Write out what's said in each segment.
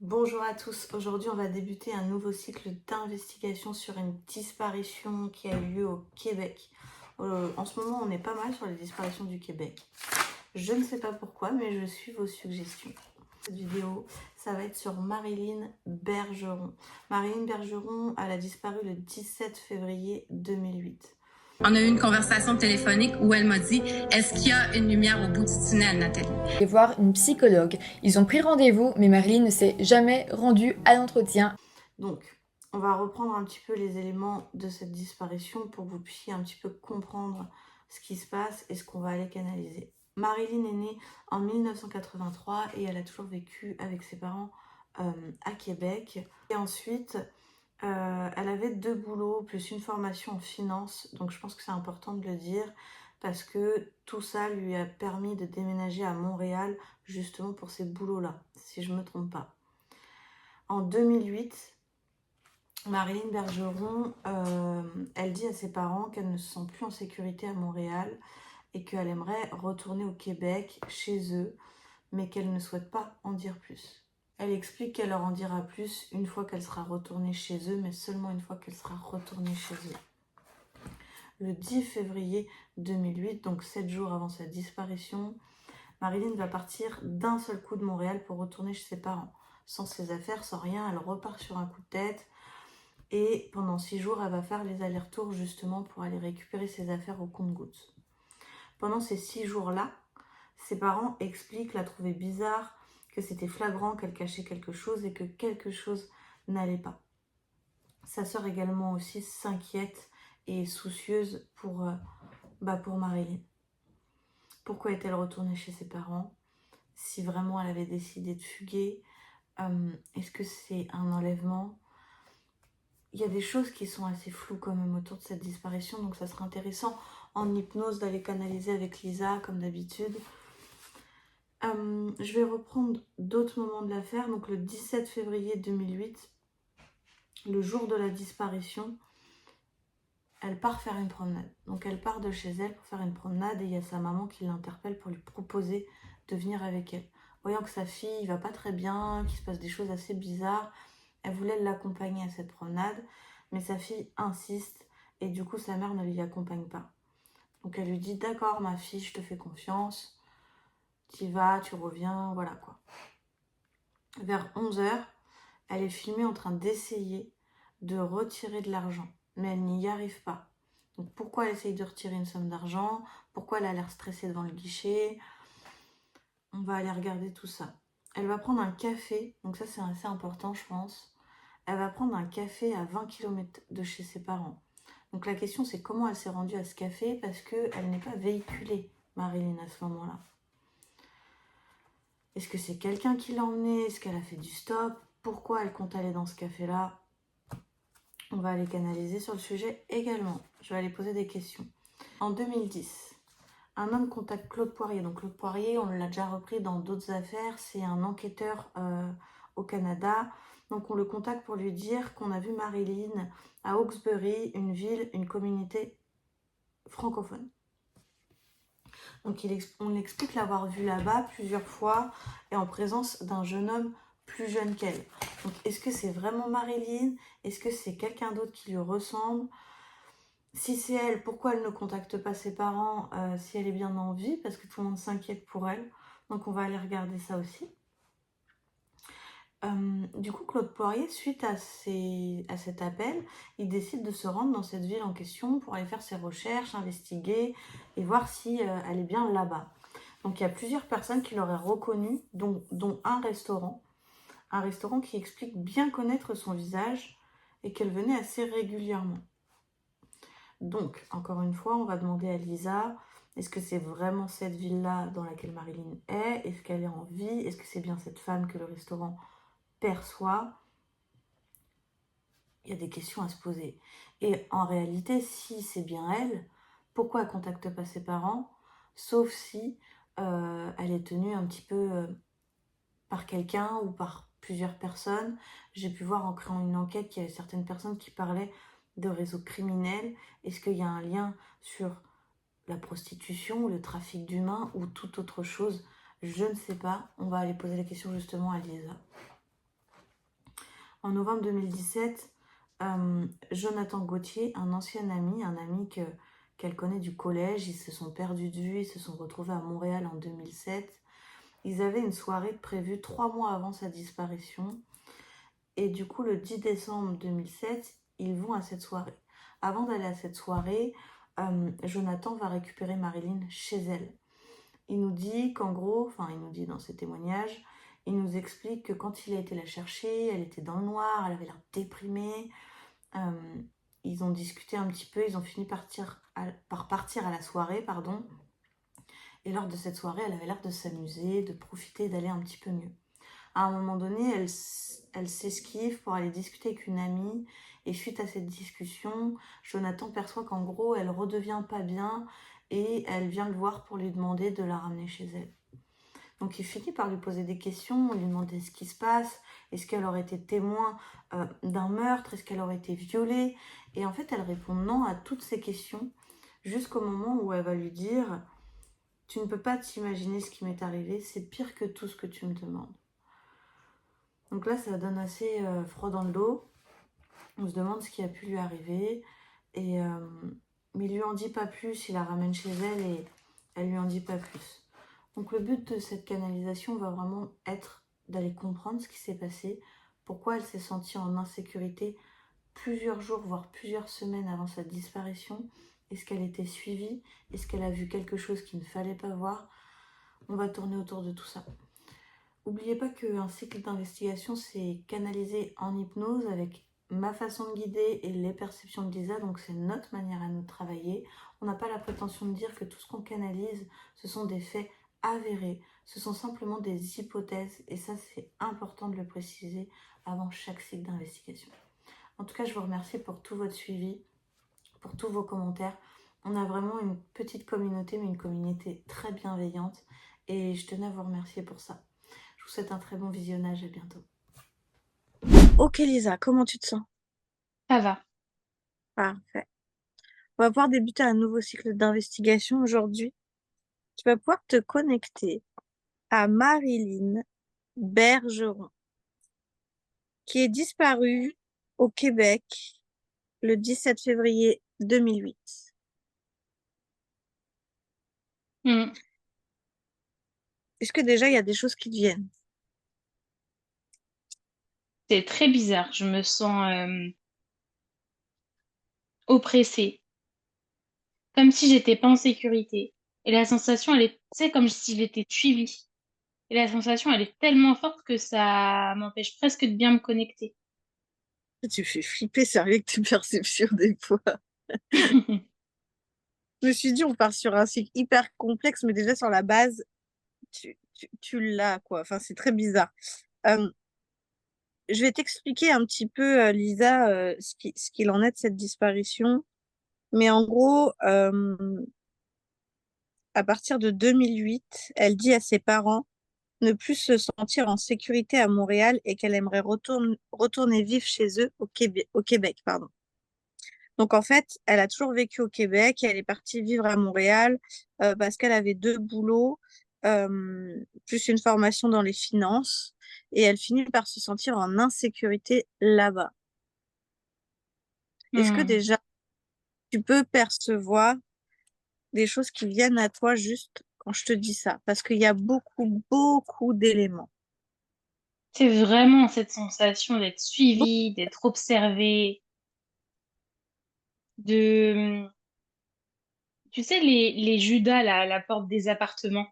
Bonjour à tous, aujourd'hui on va débuter un nouveau cycle d'investigation sur une disparition qui a eu lieu au Québec. En ce moment on est pas mal sur les disparitions du Québec. Je ne sais pas pourquoi mais je suis vos suggestions. Cette vidéo, ça va être sur Marilyn Bergeron. Marilyn Bergeron, elle a disparu le 17 février 2008. On a eu une conversation téléphonique où elle m'a dit « Est-ce qu'il y a une lumière au bout du tunnel, Nathalie? » Et voir une psychologue. Ils ont pris rendez-vous, mais Marilyn ne s'est jamais rendue à l'entretien. Donc, on va reprendre un petit peu les éléments de cette disparition pour que vous puissiez un petit peu comprendre ce qui se passe et ce qu'on va aller canaliser. Marilyn est née en 1983 et elle a toujours vécu avec ses parents à Québec. Et ensuite, elle avait 2 boulots plus une formation en finance. Donc je pense que c'est important de le dire parce que tout ça lui a permis de déménager à Montréal justement pour ces boulots-là, si je ne me trompe pas. En 2008, Marilyn Bergeron, elle dit à ses parents qu'elle ne se sent plus en sécurité à Montréal et qu'elle aimerait retourner au Québec, chez eux, mais qu'elle ne souhaite pas en dire plus. Elle explique qu'elle leur en dira plus une fois qu'elle sera retournée chez eux, mais seulement une fois qu'elle sera retournée chez eux. Le 10 février 2008, donc 7 jours avant sa disparition, Marilyn va partir d'un seul coup de Montréal pour retourner chez ses parents. Sans ses affaires, sans rien, elle repart sur un coup de tête. Et pendant 6 jours, elle va faire les allers-retours justement pour aller récupérer ses affaires au compte-gouttes. Pendant ces 6 jours-là, ses parents expliquent la trouver bizarre, que c'était flagrant qu'elle cachait quelque chose et que quelque chose n'allait pas. Sa sœur également aussi s'inquiète et soucieuse pour Marilyn. Pourquoi est-elle retournée chez ses parents? Si vraiment elle avait décidé de fuguer, est-ce que c'est un enlèvement? Il y a des choses qui sont assez floues quand même autour de cette disparition, donc ça serait intéressant en hypnose d'aller canaliser avec Lisa comme d'habitude. Je vais reprendre d'autres moments de l'affaire. Donc le 17 février 2008, le jour de la disparition, elle part faire une promenade. Donc elle part de chez elle pour faire une promenade et il y a sa maman qui l'interpelle pour lui proposer de venir avec elle. Voyant que sa fille va pas très bien, qu'il se passe des choses assez bizarres, elle voulait l'accompagner à cette promenade, mais sa fille insiste et du coup sa mère ne l'y accompagne pas. Donc elle lui dit « D'accord ma fille, je te fais confiance, tu y vas, tu reviens, voilà quoi ». Vers 11 h, elle est filmée en train d'essayer de retirer de l'argent, mais elle n'y arrive pas. Donc pourquoi elle essaye de retirer une somme d'argent? Pourquoi elle a l'air stressée devant le guichet? On va aller regarder tout ça. Elle va prendre un café, donc ça c'est assez important je pense. Elle va prendre un café à 20 km de chez ses parents. Donc la question c'est comment elle s'est rendue à ce café parce qu'elle n'est pas véhiculée, Marilyn, à ce moment-là. Est-ce que c'est quelqu'un qui l'a emmenée? Est-ce qu'elle a fait du stop? Pourquoi elle compte aller dans ce café-là? On va aller canaliser sur le sujet également. Je vais aller poser des questions. En 2010, un homme contacte Claude Poirier. Donc Claude Poirier, on l'a déjà repris dans d'autres affaires. C'est un enquêteur au Canada. Donc on le contacte pour lui dire qu'on a vu Marilyn à Hawkesbury, une ville, une communauté francophone. Donc on explique l'avoir vue là-bas plusieurs fois et en présence d'un jeune homme plus jeune qu'elle. Donc est-ce que c'est vraiment Marilyn? Est-ce que c'est quelqu'un d'autre qui lui ressemble? Si c'est elle, pourquoi elle ne contacte pas ses parents si elle est bien en vie? Parce que tout le monde s'inquiète pour elle. Donc on va aller regarder ça aussi. Du coup, Claude Poirier, suite à cet appel, il décide de se rendre dans cette ville en question pour aller faire ses recherches, investiguer et voir si elle est bien là-bas. Donc il y a plusieurs personnes qui l'auraient reconnu, dont un restaurant qui explique bien connaître son visage et qu'elle venait assez régulièrement. Donc, encore une fois, on va demander à Lisa, est-ce que c'est vraiment cette ville-là dans laquelle Marilyn est? Est-ce qu'elle est en vie? Est-ce que c'est bien cette femme que le restaurant perçoit? Il y a des questions à se poser. Et en réalité, si c'est bien elle, pourquoi elle ne contacte pas ses parents? Sauf si elle est tenue un petit peu par quelqu'un ou par plusieurs personnes. J'ai pu voir en créant une enquête qu'il y avait certaines personnes qui parlaient de réseaux criminels. Est-ce qu'il y a un lien sur la prostitution, le trafic d'humains ou toute autre chose? Je ne sais pas. On va aller poser la question justement à Lisa. En novembre 2017, Jonathan Gauthier, un ancien ami, qu'elle connaît du collège, ils se sont perdus de vue, ils se sont retrouvés à Montréal en 2007. Ils avaient une soirée prévue 3 mois avant sa disparition. Et du coup, le 10 décembre 2007, ils vont à cette soirée. Avant d'aller à cette soirée, Jonathan va récupérer Marilyn chez elle. Il nous dit qu'en gros, enfin il nous dit dans ses témoignages, il nous explique que quand il a été la chercher, elle était dans le noir, elle avait l'air déprimée. Ils ont discuté un petit peu, ils ont fini par partir à la soirée, pardon. Et lors de cette soirée, elle avait l'air de s'amuser, de profiter, d'aller un petit peu mieux. À un moment donné, elle s'esquive pour aller discuter avec une amie. Et suite à cette discussion, Jonathan perçoit qu'en gros, elle redevient pas bien et elle vient le voir pour lui demander de la ramener chez elle. Donc il finit par lui poser des questions, lui demander ce qui se passe, est-ce qu'elle aurait été témoin d'un meurtre, est-ce qu'elle aurait été violée. Et en fait, elle répond non à toutes ces questions jusqu'au moment où elle va lui dire « Tu ne peux pas t'imaginer ce qui m'est arrivé, c'est pire que tout ce que tu me demandes. » Donc là, ça donne assez froid dans le dos. On se demande ce qui a pu lui arriver. Mais il lui en dit pas plus, il la ramène chez elle et elle lui en dit pas plus. Donc le but de cette canalisation va vraiment être d'aller comprendre ce qui s'est passé, pourquoi elle s'est sentie en insécurité plusieurs jours, voire plusieurs semaines avant sa disparition. Est-ce qu'elle était suivie? Est-ce qu'elle a vu quelque chose qu'il ne fallait pas voir? On va tourner autour de tout ça. N'oubliez pas qu'un cycle d'investigation, c'est canalisé en hypnose avec ma façon de guider et les perceptions de Lisa, donc c'est notre manière à nous de travailler. On n'a pas la prétention de dire que tout ce qu'on canalise, ce sont des faits avérés, ce sont simplement des hypothèses, et ça c'est important de le préciser avant chaque cycle d'investigation. En tout cas, je vous remercie pour tout votre suivi, pour tous vos commentaires. On a vraiment une petite communauté, mais une communauté très bienveillante, et je tenais à vous remercier pour ça. Je vous souhaite un très bon visionnage, à bientôt. Ok Lisa, comment tu te sens? Ça va. Parfait. On va pouvoir débuter un nouveau cycle d'investigation aujourd'hui. Tu vas pouvoir te connecter à Marilyn Bergeron, qui est disparue au Québec le 17 février 2008. Mm. Est-ce que déjà il y a des choses qui te viennent? C'est très bizarre. Je me sens oppressée, comme si j'étais pas en sécurité. Et la sensation, elle est, tu sais, comme si j'étais suivie. Et la sensation, elle est tellement forte que ça m'empêche presque de bien me connecter. Tu fais flipper sérieux avec tes perceptions des fois. Je me suis dit, on part sur un cycle hyper complexe, mais déjà sur la base, tu l'as, quoi. Enfin, c'est très bizarre. Euh, je vais t'expliquer un petit peu, Lisa, ce qu'il en est de cette disparition. Mais en gros, à partir de 2008, elle dit à ses parents ne plus se sentir en sécurité à Montréal et qu'elle aimerait retourner vivre chez eux au Québec, pardon. Donc en fait, elle a toujours vécu au Québec et elle est partie vivre à Montréal parce qu'elle avait deux boulots, plus une formation dans les finances, et elle finit par se sentir en insécurité là-bas. Est-ce que Hmm. déjà tu peux percevoir des choses qui viennent à toi juste quand je te dis ça? Parce qu'il y a beaucoup, beaucoup d'éléments. C'est vraiment cette sensation d'être suivie, d'être observée, de, tu sais, les Judas là, à la porte des appartements,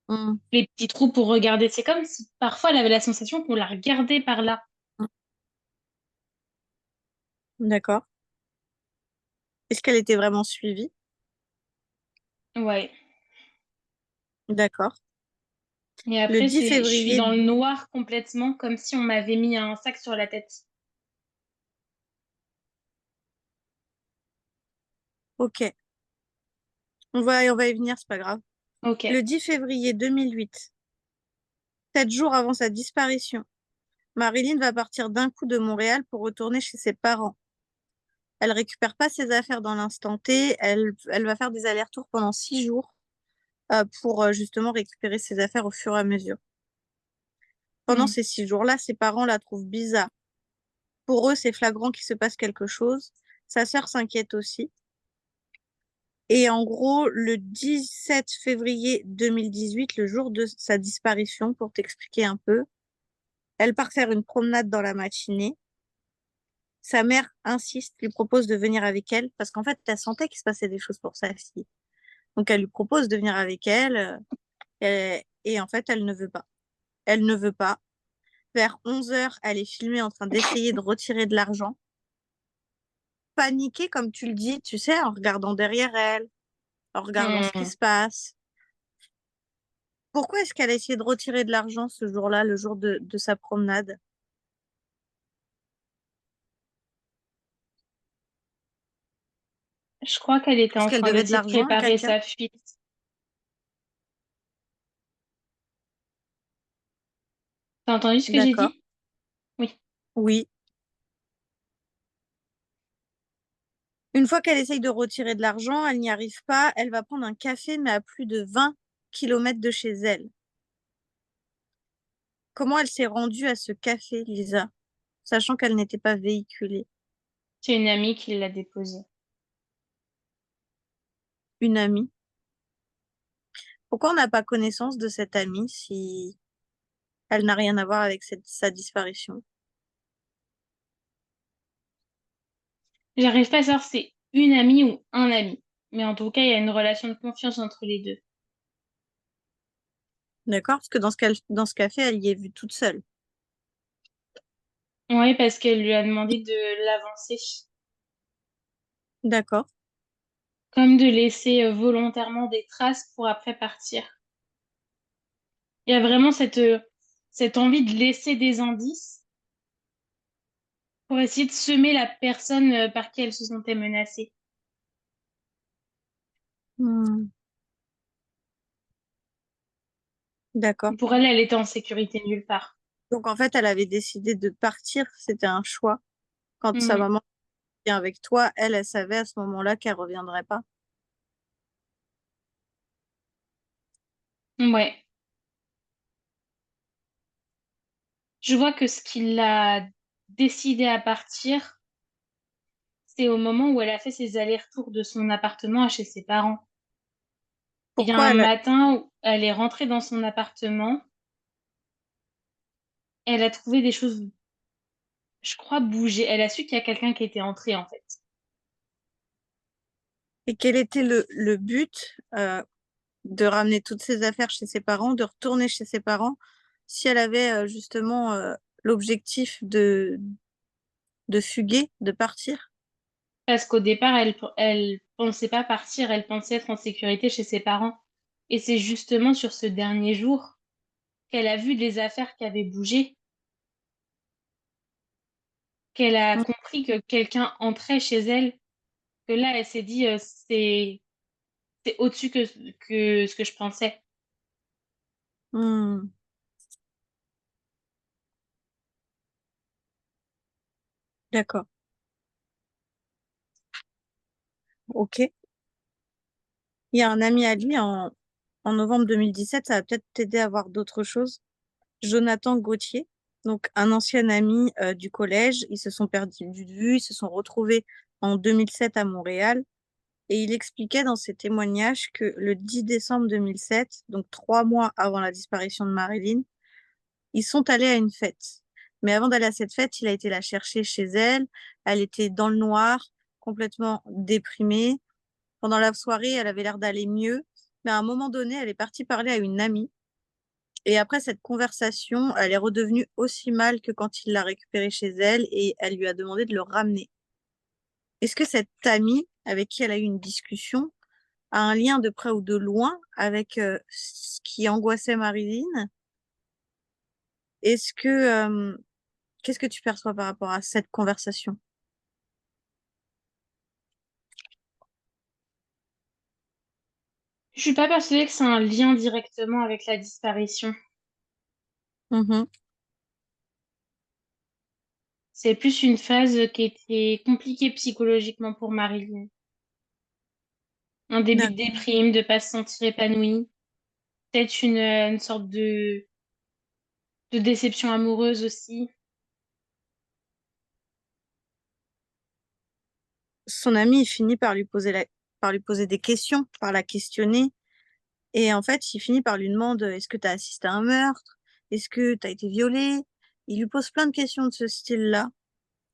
Hum, les petits trous pour regarder. C'est comme si parfois elle avait la sensation qu'on la regardait par là. hum, d'accord. Est-ce qu'elle était vraiment suivie? Ouais. D'accord. Et Le après, 10 je suis février, dans le noir complètement, comme si on m'avait mis un sac sur la tête. ok, on va y venir, c'est pas grave. Ok. Le 10 février 2008, 7 jours avant sa disparition, Marilyn va partir d'un coup de Montréal pour retourner chez ses parents. Elle récupère pas ses affaires dans l'instant T, elle va faire des allers-retours pendant 6 jours pour justement récupérer ses affaires au fur et à mesure. Pendant Hmm. ces 6 jours-là, ses parents la trouvent bizarre. Pour eux, c'est flagrant qu'il se passe quelque chose. Sa sœur s'inquiète aussi. Et en gros, le 17 février 2018, le jour de sa disparition, pour t'expliquer un peu, elle part faire une promenade dans la matinée. Sa mère insiste, lui propose de venir avec elle, parce qu'en fait, elle sentait qu'il se passait des choses pour sa fille. Donc, elle lui propose de venir avec elle, et en fait, elle ne veut pas. Elle ne veut pas. Vers 11 heures, elle est filmée en train d'essayer de retirer de l'argent. Paniquée, comme tu le dis, tu sais, en regardant derrière elle, en regardant ce qui Hmm. se passe. Pourquoi est-ce qu'elle a essayé de retirer de l'argent ce jour-là, le jour de sa promenade? Je crois qu'elle était Parce en qu'elle train devait de d'essayer de l'argent à préparer quelqu'un? sa fuite. T'as entendu ce que j'ai D'accord. dit? Oui. Oui. Une fois qu'elle essaye de retirer de l'argent, elle n'y arrive pas. Elle va prendre un café, mais à plus de 20 kilomètres de chez elle. Comment elle s'est rendue à ce café, Lisa, sachant qu'elle n'était pas véhiculée? C'est une amie qui l'a déposée. Une amie. Pourquoi on n'a pas connaissance de cette amie si elle n'a rien à voir avec sa disparition? J'arrive pas à savoir si c'est une amie ou un ami. Mais en tout cas, il y a une relation de confiance entre les deux. D'accord? Parce que dans ce café, elle y est vue toute seule. Oui, parce qu'elle lui a demandé de l'avancer. D'accord. Comme de laisser volontairement des traces pour après partir. Il y a vraiment cette envie de laisser des indices pour essayer de semer la personne par qui elle se sentait menacée. Hmm. D'accord. Pour elle, elle était en sécurité nulle part. Donc en fait, elle avait décidé de partir. C'était un choix. Quand sa Mhm. maman vient avec toi, elle savait à ce moment-là qu'elle reviendrait pas. Ouais. Je vois que ce qui l'a décidé à partir, c'est au moment où elle a fait ses allers-retours de son appartement à chez ses parents. Il y a Pourquoi un elle... matin où elle est rentrée dans son appartement, elle a trouvé des choses, je crois, bouger. Elle a su qu'il y a quelqu'un qui était entré, en fait. Et quel était le but de ramener toutes ses affaires chez ses parents, de retourner chez ses parents, si elle avait justement l'objectif de fuguer, de partir? Parce qu'au départ, elle pensait pas partir, elle pensait être en sécurité chez ses parents. Et c'est justement sur ce dernier jour qu'elle a vu les affaires qui avaient bougé, qu'elle a Hmm. compris que quelqu'un entrait chez elle, que là, elle s'est dit, c'est au-dessus que ce que je pensais. Hmm. D'accord. Ok. Il y a un ami à lui en novembre 2017, ça va peut-être t'aider à voir d'autres choses. Jonathan Gauthier, donc un ancien ami du collège. Ils se sont perdus de vue, ils se sont retrouvés en 2007 à Montréal. Et il expliquait dans ses témoignages que le 10 décembre 2007, donc 3 mois avant la disparition de Marilyn, ils sont allés à une fête. Mais avant d'aller à cette fête, il a été la chercher chez elle. Elle était dans le noir, complètement déprimée. Pendant la soirée, elle avait l'air d'aller mieux. Mais à un moment donné, elle est partie parler à une amie. Et après cette conversation, elle est redevenue aussi mal que quand il l'a récupérée chez elle et elle lui a demandé de le ramener. Est-ce que cette amie avec qui elle a eu une discussion a un lien de près ou de loin avec ce qui angoissait Marilyn? Est-ce que qu'est-ce que tu perçois par rapport à cette conversation? Je suis pas persuadée que c'est un lien directement avec la disparition. Mhm. C'est plus une phase qui était compliquée psychologiquement pour Marilyn. Un début de D'accord. déprime, de pas se sentir épanouie. Peut-être une sorte de de déception amoureuse aussi. Son ami, il finit par par lui poser des questions, par la questionner. Et en fait, il finit par lui demander, est-ce que tu as assisté à un meurtre? Est-ce que tu as été violée? Il lui pose plein de questions de ce style-là.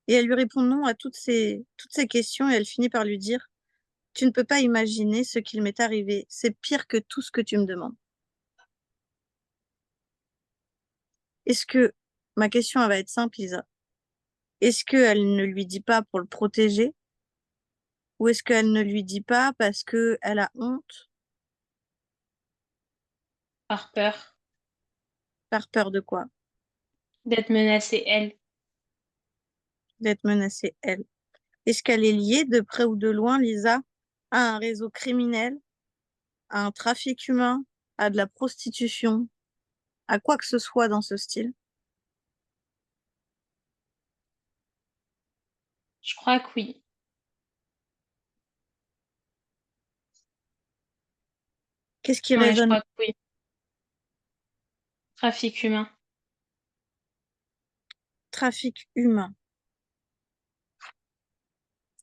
Et elle lui répond non à toutes ces questions et elle finit par lui dire, tu ne peux pas imaginer ce qu'il m'est arrivé. C'est pire que tout ce que tu me demandes. Est-ce que, ma question, elle va être simple, Lisa. Est-ce qu'elle ne lui dit pas pour le protéger? Ou est-ce qu'elle ne lui dit pas parce qu'elle a honte, Par peur par peur de quoi? d'être menacée, elle. D'être menacée, elle. Est-ce qu'elle est liée de près ou de loin, Lisa, à un réseau criminel, à un trafic humain, à de la prostitution, à quoi que ce soit dans ce style? Je crois que oui. Qu'est-ce qui Ouais, je résonne? crois que oui. Trafic humain. Trafic humain.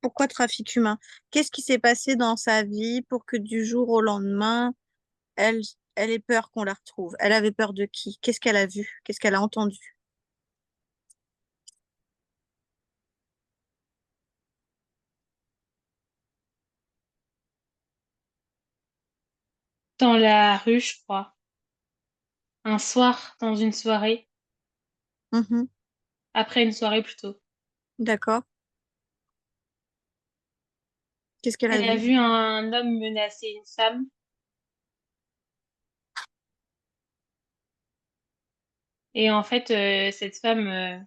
Pourquoi trafic humain? Qu'est-ce qui s'est passé dans sa vie pour que du jour au lendemain, elle, elle ait peur qu'on la retrouve? Elle avait peur de qui? Qu'est-ce qu'elle a vu? Qu'est-ce qu'elle a entendu? Dans la rue, je crois. Un soir, dans une soirée. Mhm, Après une soirée plutôt. d'accord. Qu'est-ce qu'elle a Elle a vu? vu un homme menacer une femme. Et en fait, cette femme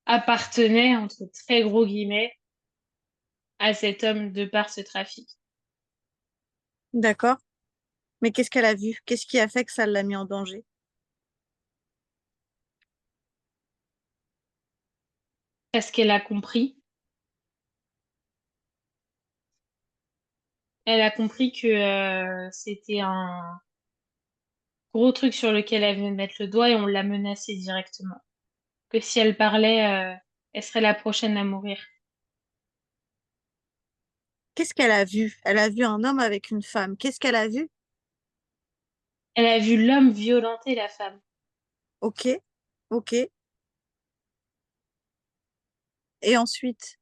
appartenait, entre très gros guillemets, à cet homme de par ce trafic. D'accord. Mais qu'est-ce qu'elle a vu? Qu'est-ce qui a fait que ça l'a mis en danger? Parce qu'elle a compris. Elle a compris que c'était un gros truc sur lequel elle venait de mettre le doigt et on l'a menacée directement. Que si elle parlait, elle serait la prochaine à mourir. Qu'est-ce qu'elle a vu? Elle a vu un homme avec une femme. Qu'est-ce qu'elle a vu? Elle a vu l'homme violenter la femme. Ok, ok. Et ensuite,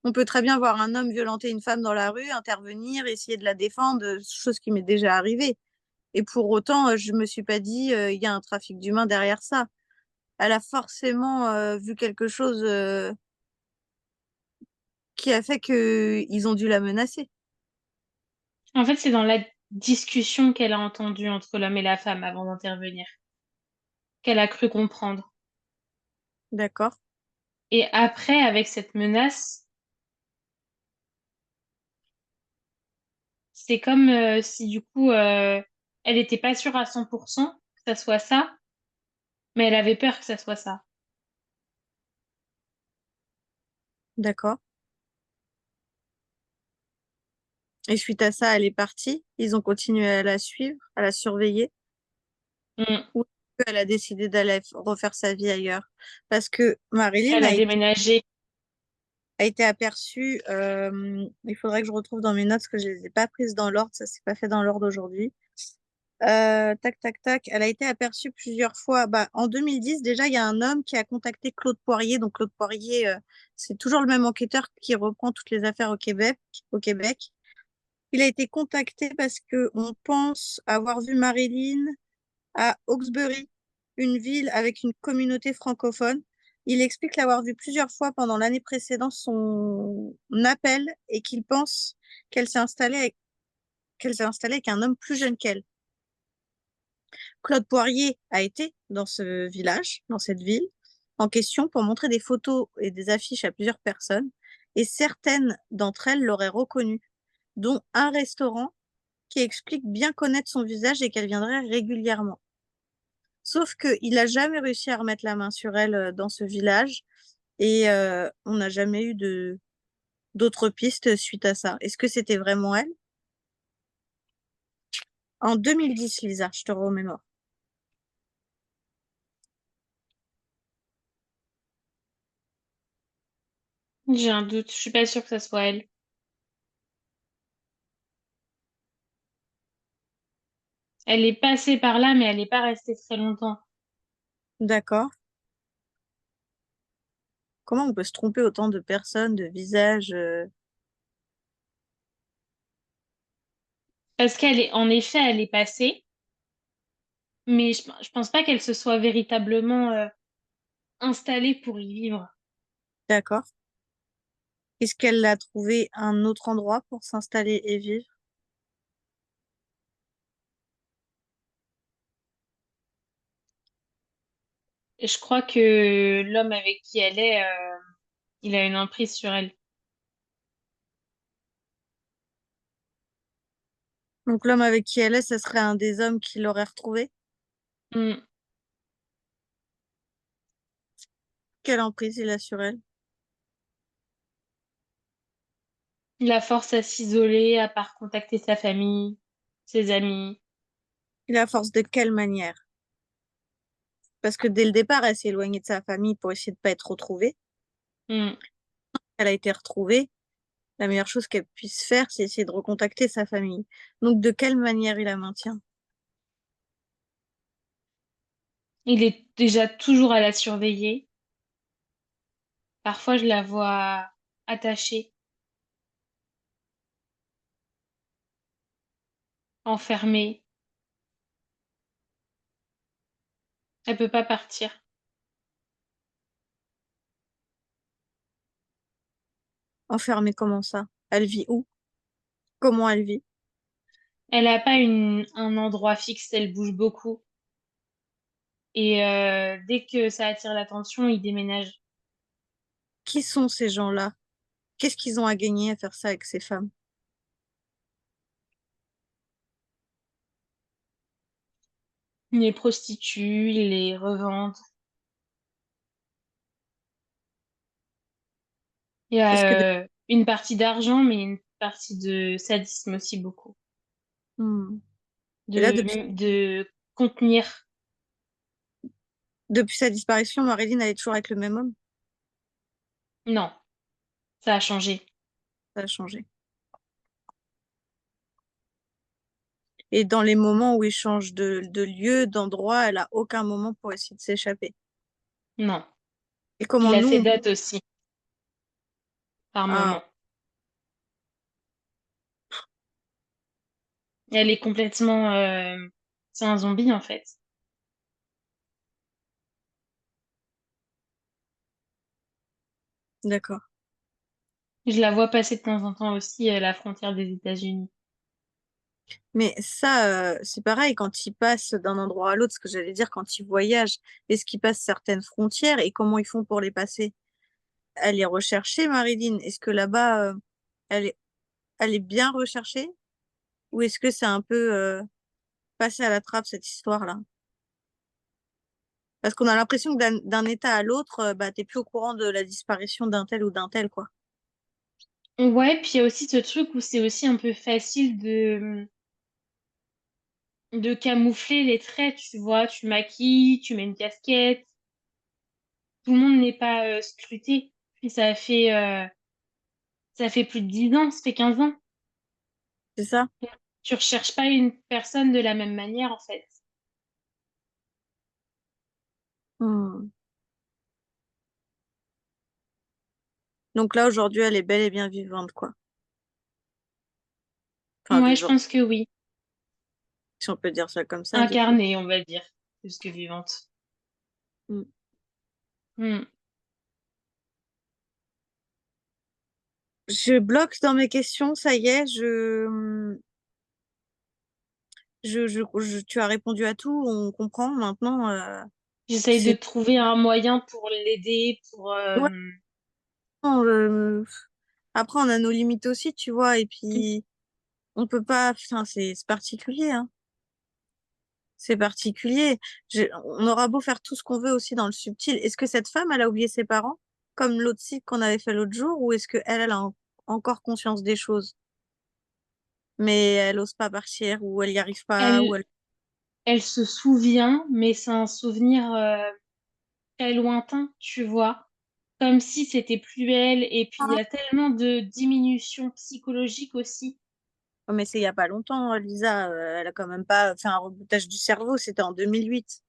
on peut très bien voir un homme violenter une femme dans la rue, intervenir, essayer de la défendre, chose qui m'est déjà arrivée. Et pour autant, je me suis pas dit, il y a un trafic d'humains derrière ça. Elle a forcément vu quelque chose qui a fait qu'ils ont dû la menacer. En fait, c'est dans la discussion qu'elle a entendue entre l'homme et la femme avant d'intervenir, qu'elle a cru comprendre. D'accord, Et après, avec cette menace, c'est comme si du coup, elle n'était pas sûre à 100% que ça soit ça, mais elle avait peur que ça soit ça. d'accord. Et suite à ça, elle est partie. Ils ont continué à la suivre, à la surveiller. Mm. Ou elle a décidé d'aller refaire sa vie ailleurs. Parce que Marilyn Elle a déménagé. a été aperçue, il faudrait que je retrouve dans mes notes parce que je les ai pas prises dans l'ordre, ça s'est pas fait dans l'ordre aujourd'hui. Tac, tac, tac. Elle a été aperçue plusieurs fois. Bah, en 2010, déjà, il y a un homme qui a contacté Claude Poirier. Donc, Claude Poirier, c'est toujours le même enquêteur qui reprend toutes les affaires au Québec, au Québec. Il a été contacté parce que on pense avoir vu Marilyn à Hawkesbury, une ville avec une communauté francophone. Il explique l'avoir vue plusieurs fois pendant l'année précédente son appel et qu'il pense qu'elle s'est installée avec un homme plus jeune qu'elle. Claude Poirier a été dans ce village, dans cette ville, en question pour montrer des photos et des affiches à plusieurs personnes, et certaines d'entre elles l'auraient reconnu, dont un restaurant qui explique bien connaître son visage et qu'elle viendrait régulièrement. Sauf qu'il n'a jamais réussi à remettre la main sur elle dans ce village et on n'a jamais eu d'autres pistes suite à ça. Est-ce que c'était vraiment elle? En 2010, Lisa, je te remémore. J'ai un doute, je suis pas sûre que ça soit elle. Elle est passée par là, mais elle n'est pas restée très longtemps. D'accord. Comment on peut se tromper autant de personnes, de visages? Parce en effet, elle est passée, mais je pense pas qu'elle se soit véritablement installée pour y vivre. D'accord. Est-ce qu'elle a trouvé un autre endroit pour s'installer et vivre? Et je crois que l'homme avec qui elle est, il a une emprise sur elle. Donc l'homme avec qui elle est, ce serait un des hommes qui l'aurait retrouvée? Hmm. Quelle emprise il a sur elle? La force à s'isoler, à part contacter sa famille, ses amis. Il a force de quelle manière? Parce que dès le départ, elle s'est éloignée de sa famille pour essayer de pas être retrouvée. Hmm. Elle a été retrouvée. La meilleure chose qu'elle puisse faire, c'est essayer de recontacter sa famille. Donc de quelle manière il la maintient? Il est déjà toujours à la surveiller. Parfois, je la vois attachée, enfermée. Elle peut pas partir. Enfermée comment ça? Elle vit où? Comment elle vit? Elle n'a pas un endroit fixe, elle bouge beaucoup. Et dès que ça attire l'attention, il déménage. Qui sont ces gens-là? Qu'est-ce qu'ils ont à gagner à faire ça avec ces femmes? Il les prostitue, il les revend. Il y Est-ce que a une partie d'argent, mais une partie de sadisme aussi beaucoup. Hmm. Et là, De contenir. depuis sa disparition, Marilyn, elle est toujours avec le même homme? Non, ça a changé. Ça a changé. Et dans les moments où il change de lieu, d'endroit, elle a aucun moment pour essayer de s'échapper. Non. Et Il comment a nous, ses dates aussi, par Ah, moment. Elle est complètement... c'est un zombie, en fait. d'accord. Je la vois passer de temps en temps aussi à la frontière des États-Unis. Mais ça, c'est pareil quand ils passent d'un endroit à l'autre, ce que j'allais dire quand ils voyagent. Est-ce qu'ils passent certaines frontières et comment ils font pour les passer? Elle est recherchée, Marilyn. Est-ce que là-bas, elle est, elle est bien recherchée? Ou est-ce que c'est un peu passé à la trappe, cette histoire-là? Parce qu'on a l'impression que d'un état à l'autre, bah, t'es plus au courant de la disparition d'un tel ou d'un tel, quoi. Ouais, puis il y a aussi ce truc où c'est aussi un peu facile de camoufler les traits, tu vois. Tu maquilles, tu mets une casquette. Tout le monde n'est pas scruté. Puis ça fait plus de 10 ans, ça fait 15 ans. C'est ça? Tu recherches pas une personne de la même manière, en fait. Hmm. Donc là, aujourd'hui, elle est bel et bien vivante, quoi. Enfin, Ouais, je vivante, pense que oui. si on peut dire ça comme ça, du coup. Incarnée, on va dire, plus que vivante. Hmm. Hmm. Je bloque dans mes questions, ça y est, tu as répondu à tout, on comprend maintenant. J'essaye de C'est trouver un moyen pour l'aider, pour... ouais, non, après, on a nos limites aussi, tu vois, et puis on peut pas. Enfin, c'est particulier, hein. C'est particulier. On aura beau faire tout ce qu'on veut aussi dans le subtil. Est-ce que cette femme, elle a oublié ses parents, comme l'autre site qu'on avait fait l'autre jour, ou est-ce que elle a encore conscience des choses, mais elle ose pas partir, ou elle y arrive pas, ou Elle, elle. elle se souvient, mais c'est un souvenir très lointain, tu vois. comme si c'était plus elle. Et puis, il y a tellement de diminution psychologique aussi. Oh, mais c'est il y a pas longtemps, Lisa. Elle a quand même pas fait un rebootage du cerveau. C'était en 2008.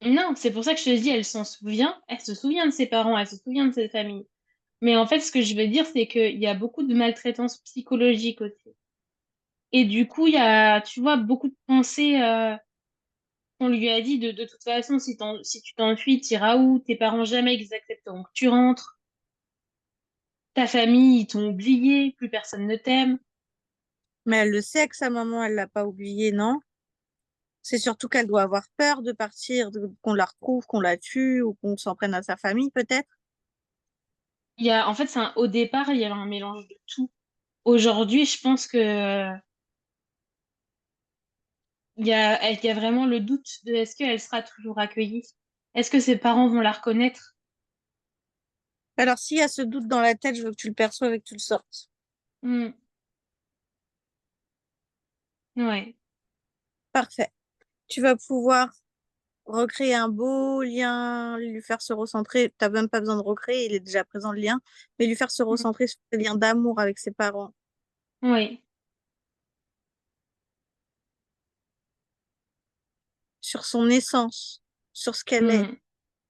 Non, c'est pour ça que je te dis, elle s'en souvient. Elle se souvient de ses parents, elle se souvient de ses familles. Mais en fait, ce que je veux dire, c'est qu'il y a beaucoup de maltraitance psychologique aussi. Et du coup, il y a, tu vois, beaucoup de pensées. On lui a dit de toute façon, si tu t'enfuis, t'iras où? Tes parents jamais ils accepteront que tu rentres. Ta famille, ils t'ont oublié, plus personne ne t'aime. Mais elle le sait que sa maman, elle l'a pas oublié, non? C'est surtout qu'elle doit avoir peur de partir, qu'on la retrouve, qu'on la tue ou qu'on s'en prenne à sa famille, peut-être. En fait, au départ, il y avait un mélange de tout. Aujourd'hui, je pense que il y a vraiment le doute de est-ce qu'elle sera toujours accueillie? Est-ce que ses parents vont la reconnaître? Alors, s'il y a ce doute dans la tête, je veux que tu le perçoives et que tu le sortes. Hmm, ouais. Parfait. Tu vas pouvoir recréer un beau lien, lui faire se recentrer. T'as même pas besoin de recréer, il est déjà présent le lien, mais lui faire se Hmm, recentrer sur ses liens d'amour avec ses parents, ouais. sur son essence, sur ce qu'elle est, Hmm,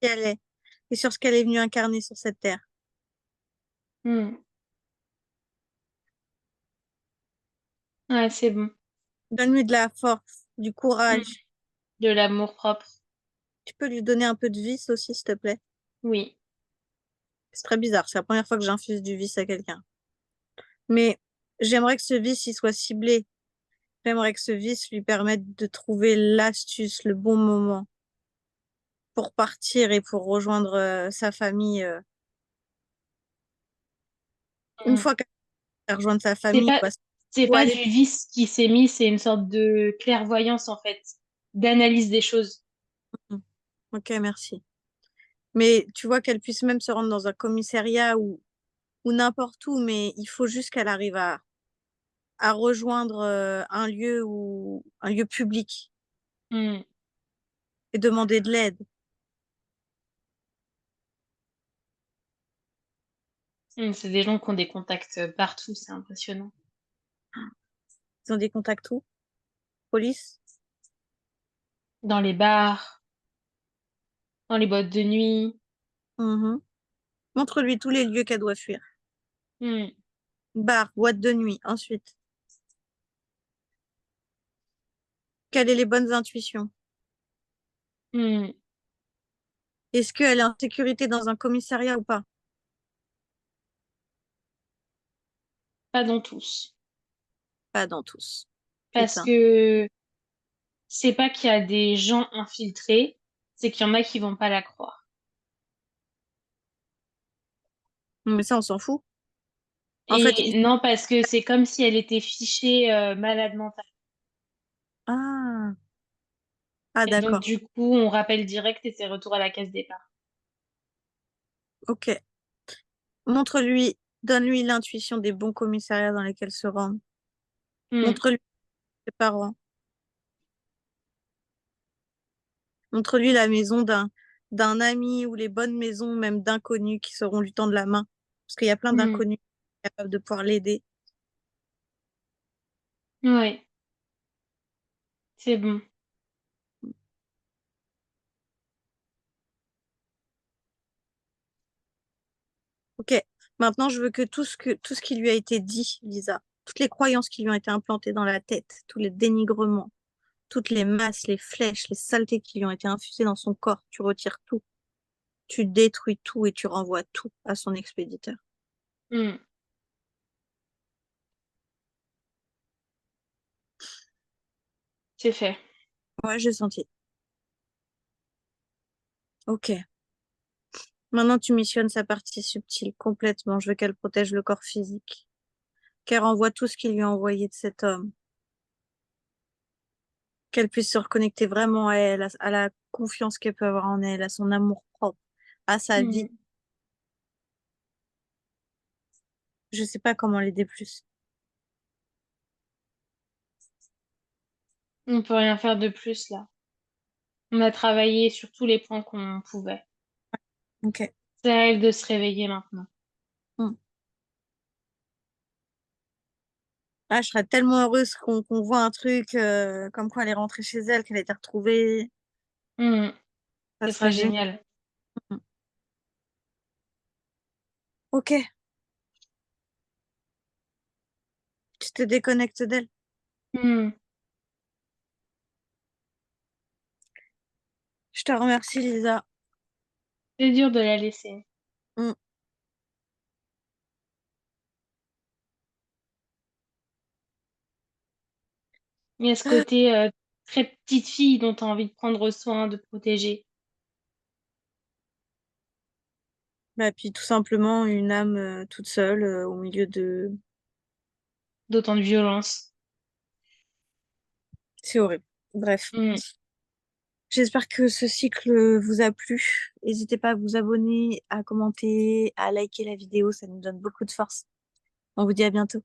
qui elle est, et sur ce qu'elle est venue incarner sur cette terre. hmm. Ouais, c'est bon. Donne-lui de la force, du Hmm. courage. De l'amour propre. Tu peux lui donner un peu de vice aussi, s'il te plaît. Oui. C'est très bizarre, c'est la première fois que j'infuse du vice à quelqu'un. Mais j'aimerais que ce vice, il soit ciblé. J'aimerais que ce vice lui permette de trouver l'astuce, le bon moment pour partir et pour rejoindre sa famille. Une Hmm. fois qu'elle a rejoint sa C'est famille, pas, quoi. c'est Faut pas aller. du vice qui s'est mis, c'est une sorte de clairvoyance, en fait, d'analyse des choses. Hmm. Ok, merci. Mais tu vois qu'elle puisse même se rendre dans un commissariat ou n'importe où, mais il faut juste qu'elle arrive à rejoindre un lieu public Hmm. et demander de l'aide. Hmm, c'est des gens qui ont des contacts partout, c'est impressionnant. Ils ont des contacts où? Police? Dans les bars, dans les boîtes de nuit. Mhm. Montre-lui tous les lieux qu'elle doit fuir. Hmm. Bar, boîte de nuit, ensuite. Quelles sont les bonnes intuitions? Hmm. Est-ce qu'elle est en sécurité dans un commissariat ou pas? Pas dans tous. Pas dans tous. Parce Putain. que c'est pas qu'il y a des gens infiltrés, c'est qu'il y en a qui vont pas la croire. Mais ça, on s'en fout. En fait, Et non, parce que c'est comme si elle était fichée malade mentale. Ah, ah Et donc, d'accord. du coup, on rappelle direct et c'est retour à la case départ. Ok. Montre-lui, donne-lui l'intuition des bons commissariats dans lesquels se rendre. Hmm. Montre-lui ses parents. Montre-lui la maison d'un ami ou les bonnes maisons même d'inconnus qui sauront lui tendre la main. Parce qu'il y a plein Hmm. d'inconnus capables de pouvoir l'aider. Ouais, c'est bon. Ok. Maintenant, je veux que tout ce qui lui a été dit, Lisa, toutes les croyances qui lui ont été implantées dans la tête, tous les dénigrements, toutes les masses, les flèches, les saletés qui lui ont été infusées dans son corps, tu retires tout. Tu détruis tout et tu renvoies tout à son expéditeur. Hmm. C'est fait. Ouais, j'ai senti. Ok. Maintenant, tu missionnes sa partie subtile complètement. Je veux qu'elle protège le corps physique, qu'elle renvoie tout ce qu'il lui a envoyé de cet homme, qu'elle puisse se reconnecter vraiment à elle, à la confiance qu'elle peut avoir en elle, à son amour propre, à sa vie. Hmm. Je sais pas comment l'aider plus. On peut rien faire de plus là. On a travaillé sur tous les points qu'on pouvait. Ok. C'est à elle de se réveiller maintenant. Mm. Ah, je serais tellement heureuse qu'on voit un truc comme quoi elle est rentrée chez elle, qu'elle a été retrouvée. Hmm, Ça ce sera serait génial. génial. Mm. Ok, tu te déconnectes d'elle. Hmm, Je te remercie, Lisa. c'est dur de la laisser. Mm. Il y a ce Ah, côté très petite fille dont tu as envie de prendre soin, de protéger, bah, puis tout simplement une âme toute seule au milieu de... d'autant de violence. C'est horrible. Bref. Hmm, J'espère que ce cycle vous a plu. N'hésitez pas à vous abonner, à commenter, à liker la vidéo, ça nous donne beaucoup de force. On vous dit à bientôt.